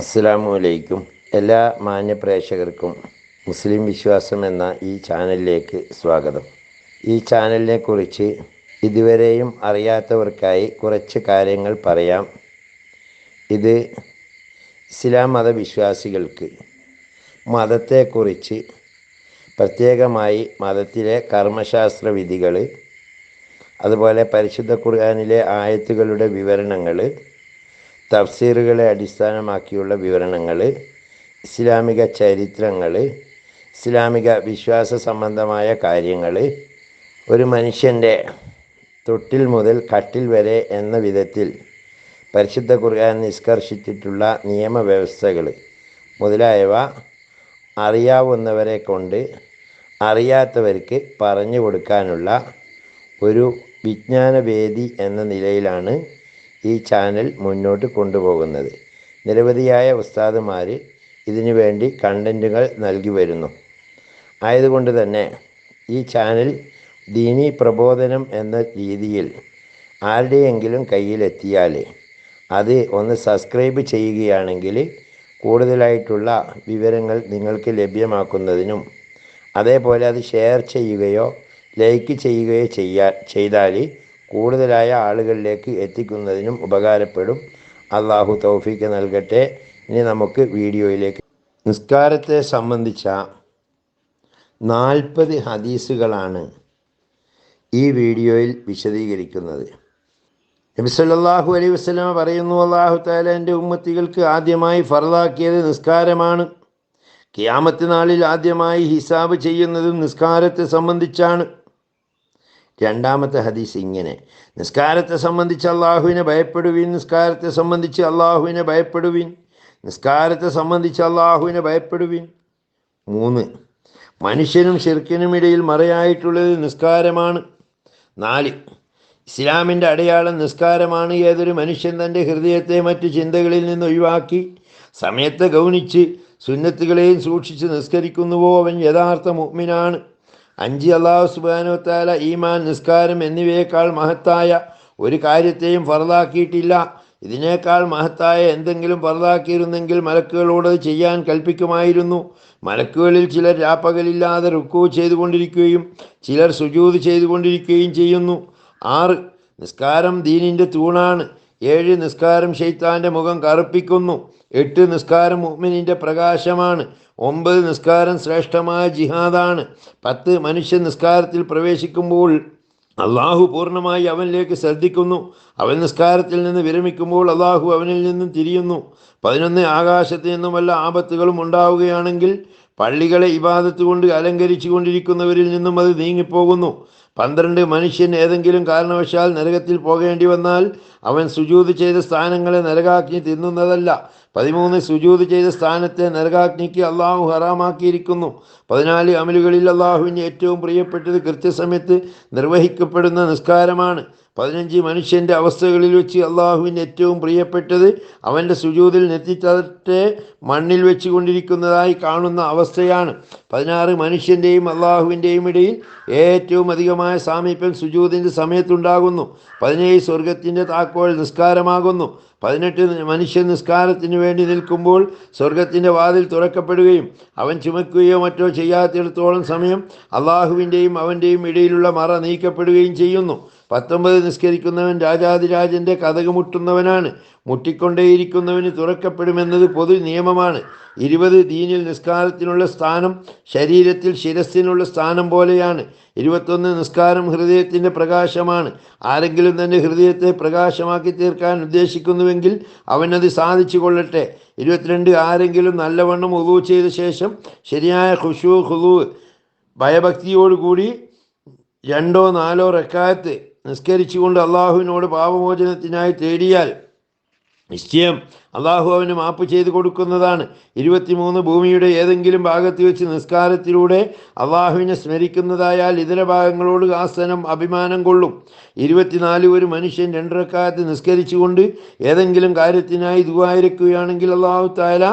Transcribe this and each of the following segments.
അസ്സലാമു അലൈക്കും. എല്ലാ മാന്യ പ്രേക്ഷകർക്കും മുസ്ലിം വിശ്വാസം എന്ന ഈ ചാനലിലേക്ക് സ്വാഗതം. ഈ ചാനലിനെ കുറിച്ച് ഇതുവരെയും അറിയാത്തവർക്കായി കുറച്ച് കാര്യങ്ങൾ പറയാം. ഇത് ഇസ്ലാം മതവിശ്വാസികൾക്ക് മതത്തെക്കുറിച്ച്, പ്രത്യേകമായി മതത്തിലെ കർമ്മശാസ്ത്ര വിധികൾ, അതുപോലെ പരിശുദ്ധ ഖുർആനിലെ ആയത്തുകളുടെ വിവരണങ്ങൾ, തഫ്സീറുകളെ അടിസ്ഥാനമാക്കിയുള്ള വിവരണങ്ങൾ, ഇസ്ലാമിക ചരിത്രങ്ങൾ, ഇസ്ലാമിക വിശ്വാസ സംബന്ധമായ കാര്യങ്ങൾ, ഒരു മനുഷ്യൻ്റെ തൊട്ടിൽ മുതൽ കട്ടിൽ വരെ എന്ന വിധത്തിൽ പരിശുദ്ധ ഖുർആൻ നിഷ്കർഷിച്ചിട്ടുള്ള നിയമവ്യവസ്ഥകൾ മുതലായവ അറിയാവുന്നവരെ കൊണ്ട് അറിയാത്തവർക്ക് പറഞ്ഞു കൊടുക്കാനുള്ള ഒരു വിജ്ഞാനവേദി എന്ന നിലയിലാണ് ഈ ചാനൽ മുന്നോട്ട് കൊണ്ടുപോകുന്നത്. നിരവധിയായ ഉസ്താദുമാർ ഇതിനു വേണ്ടി കണ്ടൻറ്റുകൾ നൽകി വരുന്നു. ആയതുകൊണ്ട് തന്നെ ഈ ചാനൽ ദീനീ പ്രബോധനം എന്ന രീതിയിൽ ആരുടെയെങ്കിലും കയ്യിലെത്തിയാൽ അത് ഒന്ന് സബ്സ്ക്രൈബ് ചെയ്യുകയാണെങ്കിൽ കൂടുതലായിട്ടുള്ള വിവരങ്ങൾ നിങ്ങൾക്ക് ലഭ്യമാക്കുന്നതിനും, അതേപോലെ അത് ഷെയർ ചെയ്യുകയോ ലൈക്ക് ചെയ്യുകയോ ചെയ്താൽ കൂടുതലായ ആളുകളിലേക്ക് എത്തിക്കുന്നതിനും ഉപകാരപ്പെടും. അള്ളാഹു തൗഫീക്ക് നൽകട്ടെ. ഇനി നമുക്ക് വീഡിയോയിലേക്ക്. നിസ്കാരത്തെ സംബന്ധിച്ച 40 ഹദീസുകളാണ് ഈ വീഡിയോയിൽ വിശദീകരിക്കുന്നത്. നബി സല്ലല്ലാഹു അലൈഹി വസല്ലം പറയുന്നു, അല്ലാഹു തആല എൻ്റെ ഉമ്മത്തികൾക്ക് ആദ്യമായി ഫർളാക്കിയത് നിസ്കാരമാണ്. ഖിയാമത്ത് നാളിൽ ആദ്യമായി ഹിസാബ് ചെയ്യുന്നതും നിസ്കാരത്തെ സംബന്ധിച്ചാണ്. രണ്ടാമത്തെ ഹദീസ് ഇങ്ങനെ: നിസ്കാരത്തെ സംബന്ധിച്ച് അള്ളാഹുവിനെ ഭയപ്പെടുവിൻ, നിസ്കാരത്തെ സംബന്ധിച്ച് അള്ളാഹുവിനെ ഭയപ്പെടുവിൻ, നിസ്കാരത്തെ സംബന്ധിച്ച് അള്ളാഹുവിനെ ഭയപ്പെടുവിൻ. 3, മനുഷ്യനും ശിർക്കിനും ഇടയിൽ മറയായിട്ടുള്ളത് നിസ്കാരമാണ്. 4, ഇസ്ലാമിൻ്റെ അടയാളം നിസ്കാരമാണ്. ഏതൊരു മനുഷ്യൻ തൻ്റെ ഹൃദയത്തെ മറ്റു ചിന്തകളിൽ നിന്ന് ഒഴിവാക്കി സമയത്തെ ഗൗനിച്ച് സുന്നത്തുകളെയും സൂക്ഷിച്ച് നിസ്കരിക്കുന്നുവോ അവൻ യഥാർത്ഥ മുഅ്മിനാണ്. 5, അല്ലാഹു സുബ്ഹാനഹു വ തആല ഈമാൻ, നിസ്കാരം എന്നിവയേക്കാൾ മഹത്തായ ഒരു കാര്യത്തെയും ഫർളാക്കിയിട്ടില്ല. ഇതിനേക്കാൾ മഹത്തായ എന്തെങ്കിലും ഫർളാക്കിയിരുന്നെങ്കിൽ മലക്കുകളോട് ചെയ്യാൻ കൽപ്പിക്കുമായിരുന്നു. മലക്കുകളിൽ ചിലർ രാപ്പകലില്ലാതെ റുക്കൂ ചെയ്തുകൊണ്ടിരിക്കുകയും ചിലർ സുജൂദ് ചെയ്തുകൊണ്ടിരിക്കുകയും ചെയ്യുന്നു. 6, നിസ്കാരം ദീനിൻ്റെ തൂണാണ്. 7, നിസ്കാരം ശൈത്താൻ്റെ മുഖം കറുപ്പിക്കുന്നു. 8, നിസ്കാരം മുഅ്മിനിൻ്റെ പ്രകാശമാണ്. 9, നിസ്കാരം ശ്രേഷ്ഠമായ ജിഹാദാണ്. 10, മനുഷ്യൻ നിസ്കാരത്തിൽ പ്രവേശിക്കുമ്പോൾ അള്ളാഹു പൂർണ്ണമായി അവനിലേക്ക് ശ്രദ്ധിക്കുന്നു. അവൻ നിസ്കാരത്തിൽ നിന്ന് വിരമിക്കുമ്പോൾ അള്ളാഹു അവനിൽ നിന്നും തിരിയുന്നു. 11, ആകാശത്ത് നിന്നും വല്ല ആപത്തുകളും ഉണ്ടാവുകയാണെങ്കിൽ പള്ളികളെ ഇബാദത്ത് കൊണ്ട് അലങ്കരിച്ചു കൊണ്ടിരിക്കുന്നവരിൽ നിന്നും അത് നീങ്ങിപ്പോകുന്നു. 12, മനുഷ്യൻ ഏതെങ്കിലും കാരണവശാൽ നരകത്തിൽ പോകേണ്ടി വന്നാൽ അവൻ സുജൂദ് ചെയ്ത സ്ഥാനങ്ങളെ നരകാഗ്നി തിന്നുന്നതല്ല. 13, സുജൂദ് ചെയ്ത സ്ഥാനത്തെ നരകാഗ്നിക്ക് അള്ളാഹു ഹറാമാക്കിയിരിക്കുന്നു. 14, അമലുകളിൽ അള്ളാഹുവിന് ഏറ്റവും പ്രിയപ്പെട്ടത് കൃത്യസമയത്ത് നിർവഹിക്കപ്പെടുന്ന നിസ്കാരമാണ്. 15, മനുഷ്യൻ്റെ അവസ്ഥകളിൽ വെച്ച് അള്ളാഹുവിന് ഏറ്റവും പ്രിയപ്പെട്ടത് അവൻ്റെ സുജൂദിൽ നെറ്റിത്തട്ടെ മണ്ണിൽ വെച്ച് കൊണ്ടിരിക്കുന്നതായി കാണുന്ന അവസ്ഥയാണ്. 16, മനുഷ്യൻ്റെയും അള്ളാഹുവിൻ്റെയും ഇടയിൽ ഏറ്റവും അധികമായ സാമീപ്യം സുജൂദിൻ്റെ സമയത്തുണ്ടാകുന്നു. 17, സ്വർഗത്തിൻ്റെ താക്കോൽ നിസ്കാരമാകുന്നു. 18, മനുഷ്യൻ നിസ്കാരത്തിന് വേണ്ടി നിൽക്കുമ്പോൾ സ്വർഗത്തിൻ്റെ വാതിൽ തുറക്കപ്പെടുകയും അവൻ ചുമക്കുകയോ മറ്റോ ചെയ്യാത്തിടത്തോളം സമയം അള്ളാഹുവിൻ്റെയും അവൻ്റെയും ഇടയിലുള്ള മറ നീക്കപ്പെടുകയും ചെയ്യുന്നു. 19, നിസ്കരിക്കുന്നവൻ രാജാതിരാജൻ്റെ കതക് മുട്ടുന്നവനാണ്. മുട്ടിക്കൊണ്ടേയിരിക്കുന്നവന് തുറക്കപ്പെടുമെന്നത് പൊതു നിയമമാണ്. 20, ദീനിൽ നിസ്കാരത്തിനുള്ള സ്ഥാനം ശരീരത്തിൽ ശിരസ്സിനുള്ള സ്ഥാനം പോലെയാണ്. 21, നിസ്കാരം ഹൃദയത്തിൻ്റെ പ്രകാശമാണ്. ആരെങ്കിലും തൻ്റെ ഹൃദയത്തെ പ്രകാശമാക്കി തീർക്കാൻ ഉദ്ദേശിക്കുന്നുവെങ്കിൽ അവനത് സാധിച്ചു കൊള്ളട്ടെ. 22, ആരെങ്കിലും നല്ലവണ്ണം വുളൂ ചെയ്ത ശേഷം ശരിയായ ഖുശൂ ഖുളൂ ഭയഭക്തിയോടുകൂടി 2 or 4 റക്അത്ത് നിസ്കരിച്ചുകൊണ്ട് അള്ളാഹുവിനോട് പാപമോചനത്തിനായി തേടിയാൽ നിശ്ചയം അള്ളാഹു അവന് മാപ്പ് ചെയ്തു കൊടുക്കുന്നതാണ്. 23, ഭൂമിയുടെ ഏതെങ്കിലും ഭാഗത്ത് വെച്ച് നിസ്കാരത്തിലൂടെ അള്ളാഹുവിനെ സ്മരിക്കുന്നതായാൽ ഇതര ഭാഗങ്ങളോട് ആ സ്ഥലം അഭിമാനം കൊള്ളും. 24, ഒരു മനുഷ്യൻ 2 റക്അത്ത് നിസ്കരിച്ചുകൊണ്ട് ഏതെങ്കിലും കാര്യത്തിനായി ദുആയിരക്കുകയാണെങ്കിൽ അള്ളാഹു തആല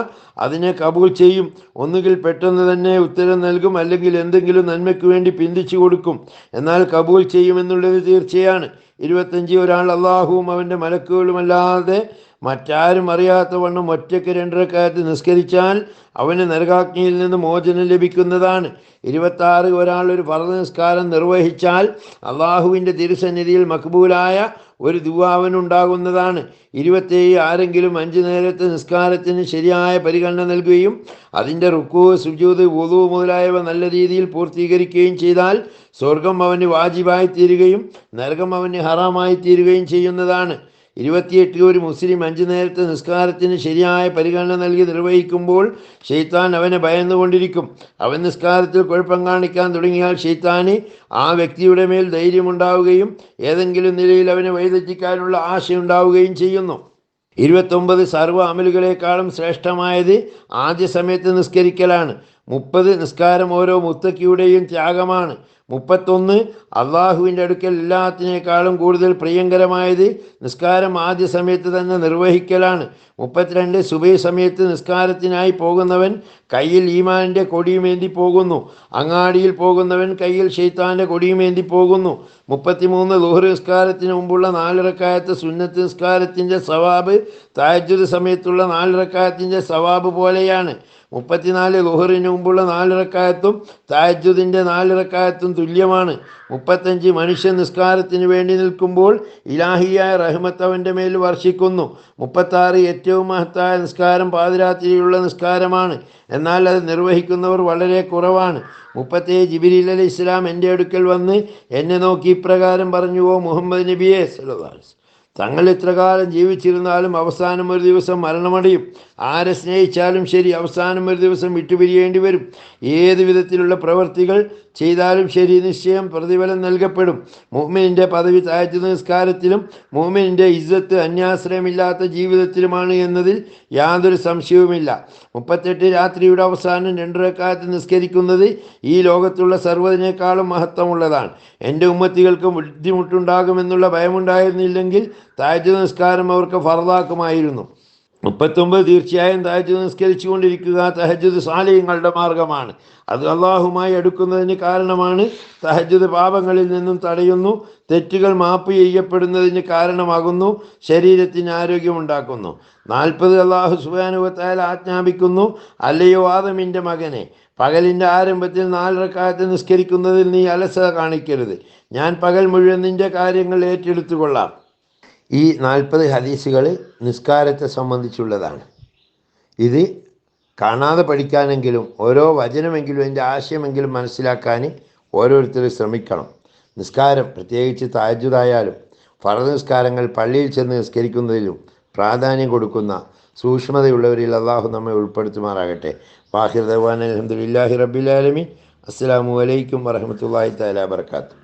അതിനെ കബൂൽ ചെയ്യും. ഒന്നുകിൽ പെട്ടെന്ന് തന്നെ ഉത്തരം നൽകും, അല്ലെങ്കിൽ എന്തെങ്കിലും നന്മയ്ക്ക് വേണ്ടി പിന്തിച്ചു കൊടുക്കും. എന്നാൽ കബൂൽ ചെയ്യുമെന്നുള്ളത് തീർച്ചയാണ്. 25, ഒരാൾ അള്ളാഹുവും അവൻ്റെ മലക്കുകളുമല്ലാതെ മറ്റാരും അറിയാത്തവണ്ണം ഒറ്റയ്ക്ക് 2 റക്അത്ത് നിസ്കരിച്ചാൽ അവന് നരകാഗ്നിയിൽ നിന്ന് മോചനം ലഭിക്കുന്നതാണ്. 26 ഒരാൾ ഒരു ഫർദ് നിസ്കാരം നിർവഹിച്ചാൽ അള്ളാഹുവിൻ്റെ തിരുസന്നിധിയിൽ മക്ബൂലായ ഒരു ദുആ അവനുണ്ടാകുന്നതാണ്. 27 ആരെങ്കിലും 5 നേരത്തെ നിസ്കാരത്തിന് ശരിയായ പരിഗണന നൽകുകയും അതിൻ്റെ റുക്കൂ, സുജൂദ്, വുളൂ മുതലായവ നല്ല രീതിയിൽ പൂർത്തീകരിക്കുകയും ചെയ്താൽ സ്വർഗം അവന് വാജിബായി തീരുകയും നരകം അവന് ഹറാമായി തീരുകയും ചെയ്യുന്നതാണ്. 28 ഒരു മുസ്ലിം 5 നേരത്തെ നിസ്കാരത്തിന് ശരിയായ പരിഗണന നൽകി നിർവഹിക്കുമ്പോൾ ശൈത്താൻ അവനെ ഭയന്നുകൊണ്ടിരിക്കും. അവൻ നിസ്കാരത്തിൽ കുഴപ്പം കാണിക്കാൻ തുടങ്ങിയാൽ ശൈത്താന് ആ വ്യക്തിയുടെ മേൽ ധൈര്യമുണ്ടാവുകയും ഏതെങ്കിലും നിലയിൽ അവനെ വഴിതെറ്റിക്കാനുള്ള ആശയുണ്ടാവുകയും ചെയ്യുന്നു. 29 സർവ്വ അമലുകളെക്കാളും ശ്രേഷ്ഠമായത് ആദ്യ സമയത്ത് നിസ്കരിക്കലാണ്. 30 നിസ്കാരം ഓരോ മുത്തക്കിയുടെയും ത്യാഗമാണ്. 31 അള്ളാഹുവിൻ്റെ അടുക്കൽ എല്ലാത്തിനേക്കാളും കൂടുതൽ പ്രിയങ്കരമായത് നിസ്കാരം ആദ്യ സമയത്ത് തന്നെ നിർവഹിക്കലാണ്. 32 സുബഹി സമയത്ത് നിസ്കാരത്തിനായി പോകുന്നവൻ കയ്യിൽ ഈമാനിൻ്റെ കൊടിയുമേന്തി പോകുന്നു. അങ്ങാടിയിൽ പോകുന്നവൻ കയ്യിൽ ശൈത്താൻ്റെ കൊടിയുമേന്തി പോകുന്നു. 33 ളുഹർ നിസ്കാരത്തിന് മുമ്പുള്ള 4 റക്അത്ത് സുന്നത്ത് നിസ്കാരത്തിൻ്റെ സവാബ് തഹജ്ജുദ് സമയത്തുള്ള 4 റക്അത്തിൻ്റെ സവാബ് പോലെയാണ്. 34 ളുഹറിന് മുമ്പുള്ള 4 റക്അത്തും തഹജ്ജുദിൻ്റെ 4 റക്അത്തും തുല്യമാണ്. 35 മനുഷ്യൻ നിസ്കാരത്തിന് വേണ്ടി നിൽക്കുമ്പോൾ ഇലാഹിയായ റഹ്മത്ത് അവൻ്റെ മേൽ വർഷിക്കുന്നു. 36 ഏറ്റവും മഹത്തായ നിസ്കാരം പാതിരാത്രിയിലുള്ള നിസ്കാരമാണ്. എന്നാൽ അത് നിർവഹിക്കുന്നവർ വളരെ കുറവാണ്. 37 ജിബ്രീൽ അലൈഹിസ്സലാം എൻ്റെ അടുക്കൽ വന്ന് എന്നെ നോക്കി ഇപ്രകാരം പറഞ്ഞു: ഓ മുഹമ്മദ് നബിയെ സല്ലല്ലാഹു അലൈഹി വസല്ലം, തങ്ങൾ ഇത്രകാലം ജീവിച്ചിരുന്നാലും അവസാനം ഒരു ദിവസം മരണമടയും. ആരെ സ്നേഹിച്ചാലും ശരി, അവസാനം ഒരു ദിവസം വിട്ടുപിരിയേണ്ടി വരും. ഏത് വിധത്തിലുള്ള പ്രവൃത്തികൾ ചെയ്താലും ശരി, നിശ്ചയം പ്രതിഫലം നൽകപ്പെടും. മുഅ്മിനിൻ്റെ പദവി തഹജ്ജുദ് നിസ്കാരത്തിലും മുഅ്മിനിൻ്റെ ഇസ്സത്ത് അന്യാശ്രയമില്ലാത്ത ജീവിതത്തിലുമാണ് എന്നതിൽ യാതൊരു സംശയവുമില്ല. 38 രാത്രിയുടെ അവസാനം 2 റക്അത്ത് നിസ്കരിക്കുന്നത് ഈ ലോകത്തുള്ള സർവ്വതിനേക്കാളും മഹത്വമുള്ളതാണ്. എൻ്റെ ഉമ്മത്തികൾക്ക് ബുദ്ധിമുട്ടുണ്ടാകുമെന്നുള്ള ഭയമുണ്ടായിരുന്നില്ലെങ്കിൽ തഹജ്ജുദ് നിസ്കാരം അവർക്ക് ഫർദാക്കുമായിരുന്നു. 39 തീർച്ചയായും തഹജ്ജുദ് നിസ്കരിച്ചു കൊണ്ടിരിക്കുക തഹജ്ജുദ് സാലിഹ്യങ്ങളുടെ മാർഗമാണ്. അത് അള്ളാഹുമായി അടുക്കുന്നതിന് കാരണമാണ്. തഹജ്ജുദ് പാപങ്ങളിൽ നിന്നും തടയുന്നു, തെറ്റുകൾ മാപ്പ് ചെയ്യപ്പെടുന്നതിന് കാരണമാകുന്നു, ശരീരത്തിന് ആരോഗ്യമുണ്ടാക്കുന്നു. 40 അള്ളാഹു സുബ്ഹാനഹു വ തആല ആജ്ഞാപിക്കുന്നു: അല്ലയോ ആദമിൻ്റെ മകനെ, പകലിൻ്റെ ആരംഭത്തിൽ 4 റക്അത്ത് നിസ്കരിക്കുന്നതിൽ നീ അലസത കാണിക്കരുത്. ഞാൻ പകൽ മുഴുവൻ നിൻ്റെ കാര്യങ്ങൾ ഏറ്റെടുത്തുകൊള്ളാം. ഈ 40 ഹദീസുകൾ നിസ്കാരത്തെ സംബന്ധിച്ചുള്ളതാണ്. ഇത് കാണാതെ പഠിക്കാനെങ്കിലും ഓരോ വചനമെങ്കിലും അതിൻ്റെ ആശയമെങ്കിലും മനസ്സിലാക്കാൻ ഓരോരുത്തരും ശ്രമിക്കണം. നിസ്കാരം, പ്രത്യേകിച്ച് തഹജ്ജുദായാലും ഫർദ് നിസ്കാരങ്ങൾ പള്ളിയിൽ ചെന്ന് നിസ്കരിക്കുന്നതിലും പ്രാധാന്യം കൊടുക്കുന്ന സൂക്ഷ്മതയുള്ളവരിൽ അള്ളാഹു നമ്മെ ഉൾപ്പെടുത്തുമാറാകട്ടെ. വാഹിർ ദഅ്വാനാ അൽഹംദുലില്ലാഹി റബ്ബിൽ ആലമീൻ. അസ്സലാമു അലൈക്കും വറഹ്മത്തുള്ളാഹി തആല വബറകാതുഹു.